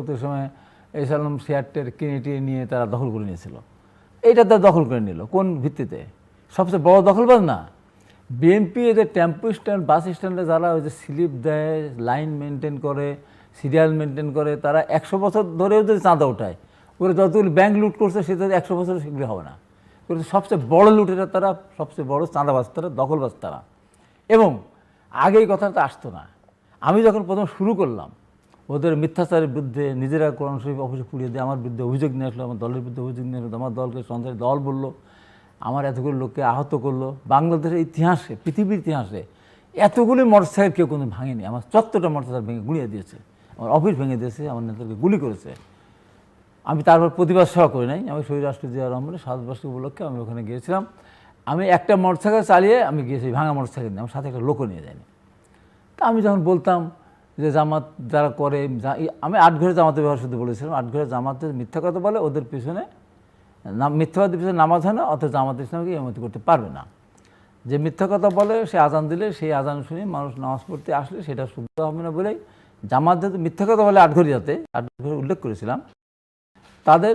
71 সময় এসালাম সিয়ারটের কিনেটি নিয়ে তারা দখল করে নিয়েছিল। এইটা তারা দখল করে নিল কোন ভিত্তিতে? সবচেয়ে বড় দখলবাজ না বিএনপি, এদের টেম্পো স্ট্যান্ড বাস স্ট্যান্ডে যারা ওই যে স্লিপ দেয়, লাইন মেনটেন করে, সিরিয়াল মেনটেন করে, তারা 100 বছর ধরেও যদি চাঁদা ওঠায়, ওরা যতগুলো ব্যাংক লুট করছে সেটা 100 বছর সেগুলো হবে না। কিন্তু সবচেয়ে বড় লুটেরা তারা, সবচেয়ে বড় চাঁদাবাজ তারা, দখলবাজ তারা। এবং আগে এই কথাটা আসতো না। আমি যখন প্রথম শুরু করলাম ওদের মিথ্যাচারের বিরুদ্ধে, নিজেরা কোরআন শরীফ অফিসে পুড়িয়ে দিয়ে আমার বিরুদ্ধে অভিযোগ নিয়ে আসলো, আমার দলের বিরুদ্ধে অভিযোগ নিয়ে আসলো, আমার দলকে সন্ত্রাসী দল বললো, আমার এতগুলো লোককে আহত করলো। বাংলাদেশের ইতিহাসে, পৃথিবীর ইতিহাসে এতগুলি মোটরসাইকেল কেউ কোনো ভাঙেনি। আমার 74টা মোটরসাইকেল ভেঙে গুঁড়িয়ে দিয়েছে, আমার অফিস ভেঙে দিয়েছে, আমার নেতাকে গুলি করেছে। আমি তারপর প্রতিবাদ সভা করি নাই। আমি শহীদ রাষ্ট্রপতি জিয়া রহমানের 7 বর্ষ উপলক্ষে আমি ওখানে গিয়েছিলাম। আমি একটা মোটরসাইকেল চালিয়ে আমি গিয়েছি, ভাঙা মোটরসাইকেল নিয়ে, আমার সাথে একটা লোকও নিয়ে যায়নি। তা আমি যখন বলতাম যে জামাত যারা করে, আমি 8 ঘরে জামাতের ব্যবহার শুধু বলেছিলাম, 8 ঘরে জামাতের মিথ্যা কথা বলে, ওদের পিছনে মিথ্যাবাদীর পিছনে নামাজ হয় না, অথচ জামাত ইসলামকে ইমামতি করতে পারবে না। যে মিথ্যা কথা বলে সে আজান দিলে, সেই আজান শুনে মানুষ নামাজ পড়তে আসলে সেটা শুদ্ধ হবে না বলেই জামাত যেহেতু মিথ্যা কথা বলে 8 ঘরে, যাতে 8 ঘরে উল্লেখ করেছিলাম, তাদের